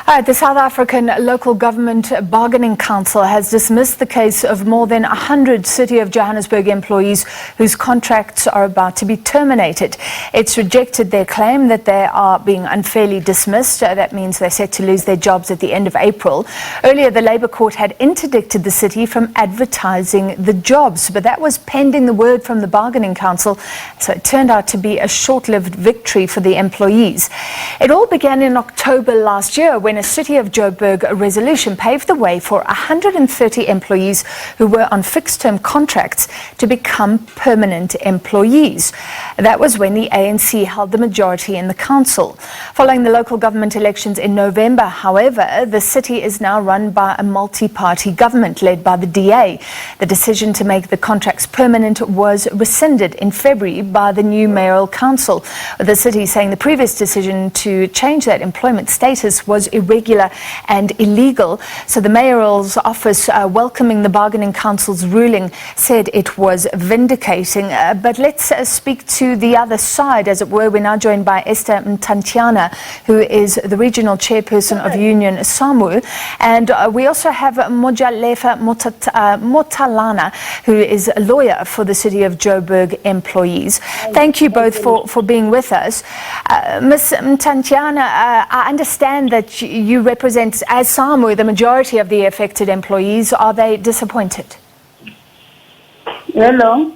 The South African Local Government Bargaining Council has dismissed the case of more than 100 City of Johannesburg employees whose contracts are about to be terminated. It's rejected their claim that they are being unfairly dismissed. That means they're set to lose their jobs at the end of April. Earlier, the Labour Court had interdicted the city from advertising the jobs, but that was pending the word from the Bargaining Council, so it turned out to be a short-lived victory for the employees. It all began in October last year when a City of Joburg resolution paved the way for 130 employees who were on fixed-term contracts to become permanent employees. That was when the ANC held the majority in the council. Following the local government elections in November, however, the city is now run by a multi-party government led by the DA. The decision to make the contracts permanent was rescinded in February by the new Mayoral Council, the city saying the previous decision to change that employment status was irregular and illegal. So the mayoral's office, welcoming the Bargaining Council's ruling, said it was vindicating. But let's speak to the other side, as it were. We're now joined by Esther Mtantyana, who is the regional chairperson of Union SAMU. And we also have Mojalefa Motalana, who is a lawyer for the City of Joburg employees. Thank you both for being with us. Ms. Mtantyana, I understand that you represent, as SAMU, the majority of the affected employees. Are they disappointed? Hello.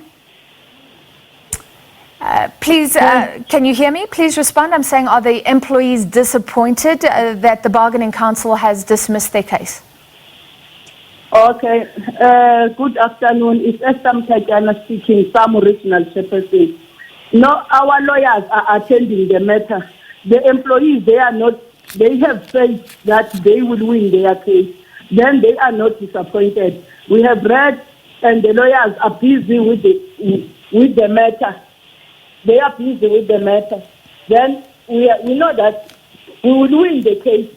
Please, can you hear me? Please respond. I'm saying, are the employees disappointed that the Bargaining Council has dismissed their case? Okay. Good afternoon. It's Esther Mtantyana speaking, SAMU Regional Chairperson. No, our lawyers are attending the matter. The employees, they have faith that they will win their case. Then they are not disappointed. We have read, and the lawyers are busy with the matter. They are busy with the matter. Then we know that we will win the case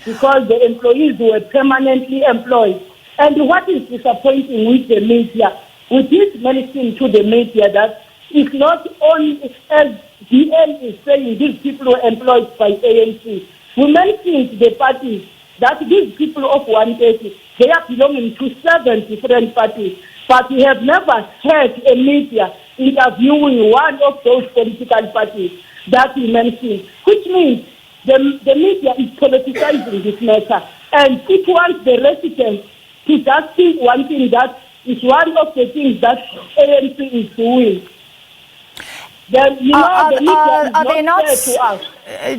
because the employees were permanently employed. And what is disappointing with the media, with this mentioning to the media that it's not only, as DL is saying, these people were employed by ANC. We mentioned the parties that these people of 130, they are belonging to 7 different parties. But we have never heard a media interviewing one of those political parties that we mentioned, which means the media is politicizing this matter. And it wants the residents to just think one thing that is one of the things that ANC is doing. Are there not,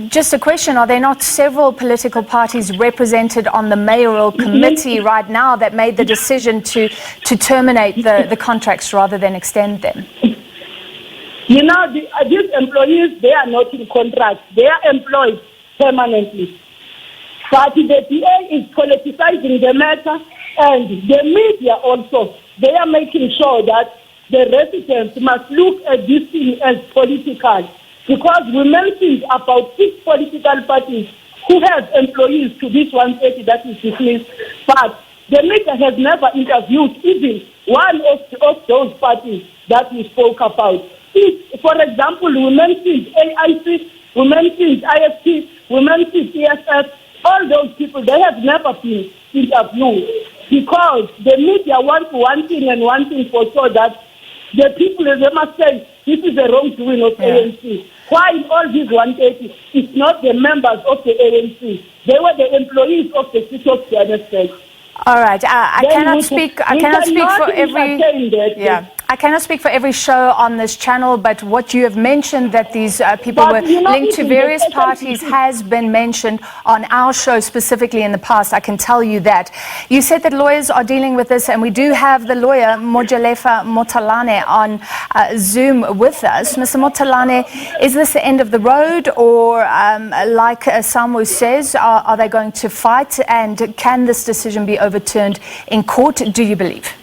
just a question, are there not several political parties represented on the mayoral committee right now that made the decision to terminate the contracts rather than extend them? You know, these employees, they are not in contracts. They are employed permanently. But the DA is politicizing the matter, and the media also, they are making sure that the residents must look at this thing as political, because we mentioned about 6 political parties who have employees to this 130 that is dismissed, but the media has never interviewed even one of those parties that we spoke about. For example, we mentioned AIC, we mentioned IFT, we mentioned ESF, all those people, they have never been interviewed because the media wants one thing and one thing for sure, that the people, they must say, this is the wrongdoing of ANC. Why in all these 130, it's not the members of the ANC. They were the employees of the City of Johannesburg. All right. I cannot speak for every. I cannot speak for every show on this channel, but what you have mentioned, that these people were linked to various parties, has been mentioned on our show specifically in the past. I can tell you that. You said that lawyers are dealing with this, and we do have the lawyer Mojalefa Motalane on Zoom with us. Mr. Motalane, is this the end of the road, or like SAMU says, are they going to fight, and can this decision be overturned in court, do you believe?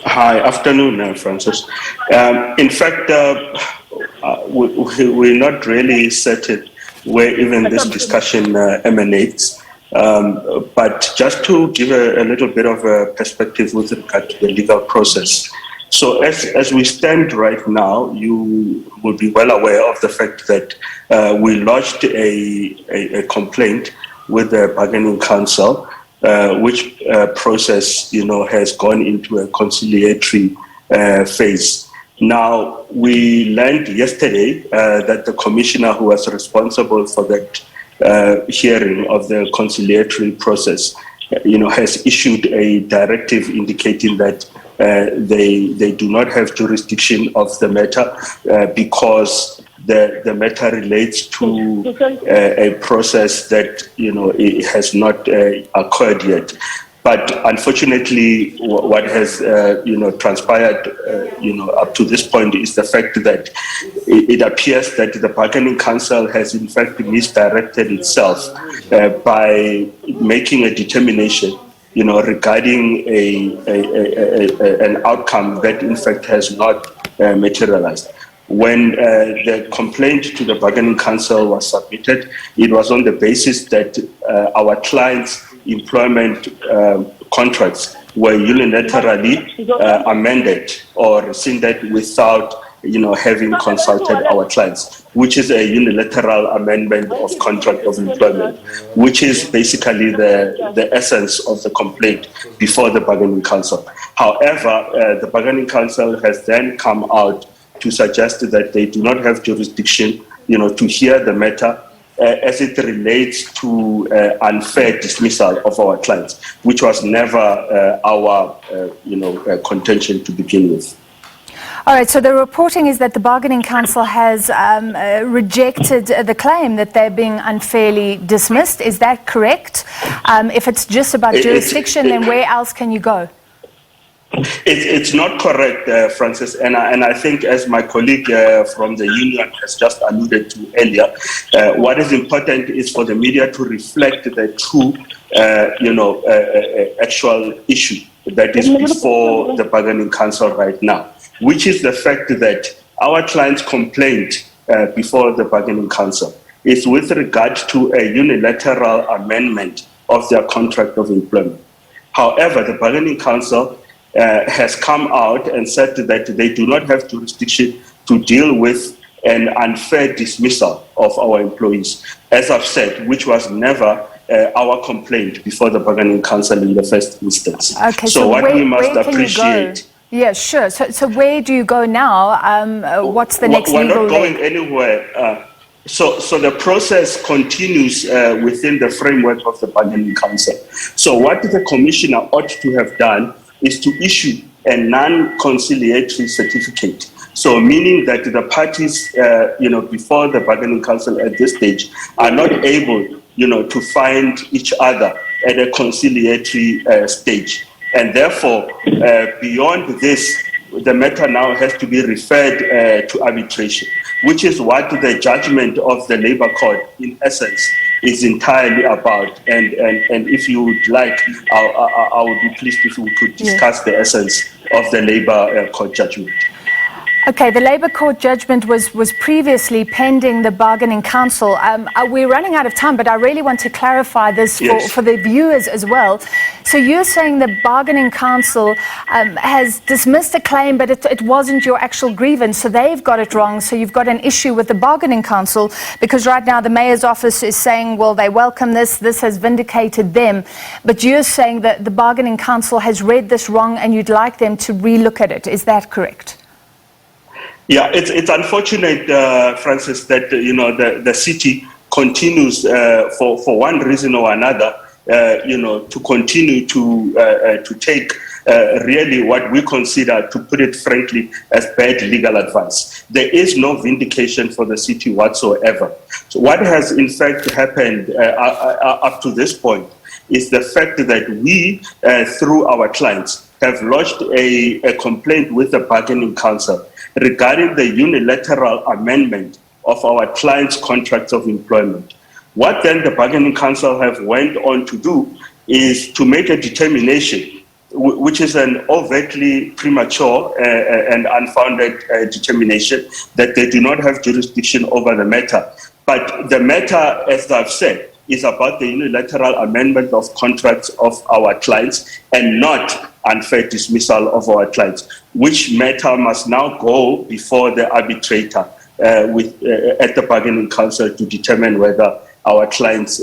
Hi, afternoon, Francis. In fact, we're not really certain where even this discussion emanates. But just to give a little bit of a perspective with regard to the legal process, So as we stand right now, you will be well aware of the fact that we lodged a complaint with the bargaining council, which process, has gone into a conciliatory phase. Now, we learned yesterday that the commissioner who was responsible for that hearing of the conciliatory process, has issued a directive indicating that they do not have jurisdiction of the matter because the matter relates to a process that it has not occurred yet. But unfortunately, what has transpired up to this point is the fact that it appears that the bargaining council has in fact misdirected itself by making a determination regarding an outcome that in fact has not materialized. When the complaint to the bargaining council was submitted, it was on the basis that our clients' employment contracts were unilaterally amended or rescinded without having consulted our clients, which is a unilateral amendment of contract of employment, which is basically the essence of the complaint before the bargaining council. However, the bargaining council has then come out to suggest that they do not have jurisdiction, to hear the matter as it relates to unfair dismissal of our clients, which was never our, contention to begin with. All right, so the reporting is that the bargaining council has rejected the claim that they're being unfairly dismissed. Is that correct? If it's just about jurisdiction, then where else can you go? It's not correct, Francis, and I think, as my colleague from the union has just alluded to earlier, what is important is for the media to reflect the true, actual issue that is before the bargaining council right now, which is the fact that our client's complaint before the bargaining council is with regard to a unilateral amendment of their contract of employment. However, the bargaining council has come out and said that they do not have jurisdiction to deal with an unfair dismissal of our employees, as I've said, which was never our complaint before the bargaining council in the first instance. Okay, so what we must appreciate. Yeah, sure. So where do you go now? What's the next legal We're not going leg? anywhere. So the process continues within the framework of the bargaining council. So what the commissioner ought to have done is to issue a non-conciliatory certificate. So meaning that the parties, before the bargaining council at this stage are not able, to find each other at a conciliatory stage. And therefore, beyond this, the matter now has to be referred to arbitration, which is what the judgment of the Labour Court, in essence, is entirely about. And if you would like, I would be pleased if we could discuss the essence of the Labour Court judgment. Okay, the Labour Court judgment was previously pending the bargaining council. We're running out of time, but I really want to clarify this for the viewers as well. So you're saying the bargaining council has dismissed a claim, but it wasn't your actual grievance, so they've got it wrong. So you've got an issue with the bargaining council, because right now the mayor's office is saying, well, they welcome this has vindicated them. But you're saying that the bargaining council has read this wrong and you'd like them to relook at it. Is that correct? Yeah, it's unfortunate, Francis, that the city continues for one reason or another, to continue to take really what we consider, to put it frankly, as bad legal advice. There is no vindication for the city whatsoever. So what has in fact happened up to this point is the fact that we, through our clients, have lodged a complaint with the bargaining council regarding the unilateral amendment of our clients' contracts of employment. What then the bargaining council have went on to do is to make a determination, which is an overtly premature and unfounded determination, that they do not have jurisdiction over the matter. But the matter, as I've said, is about the unilateral amendment of contracts of our clients and not unfair dismissal of our clients. which matter must now go before the arbitrator at the bargaining council to determine whether our client's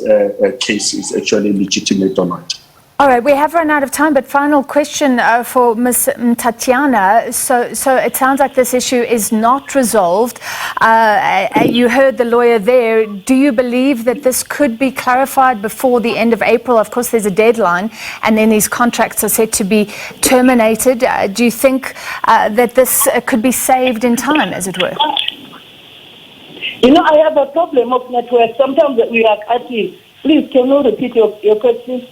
case is actually legitimate or not. All right, we have run out of time, but final question for Ms. Tatiana. So it sounds like this issue is not resolved. You heard the lawyer there. Do you believe that this could be clarified before the end of April? Of course, there's a deadline, and then these contracts are set to be terminated. Do you think that this could be saved in time, as it were? You know, I have a problem of network. Sometimes we are cutting. Please, can you repeat your question?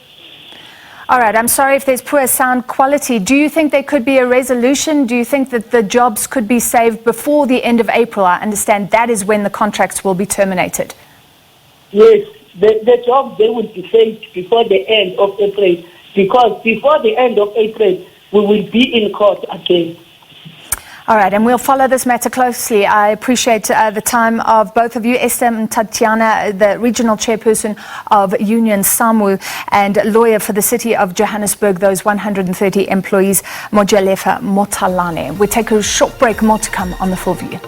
All right, I'm sorry if there's poor sound quality. Do you think there could be a resolution? Do you think that the jobs could be saved before the end of April? I understand that is when the contracts will be terminated. Yes, the jobs, they will be saved before the end of April, because before the end of April, we will be in court again. All right, and we'll follow this matter closely. I appreciate the time of both of you, Esther and Tatiana, the regional chairperson of Union SAMWU and lawyer for the City of Johannesburg, those 130 employees, Mojalefa Motalane. We take a short break, more to come on The Full View.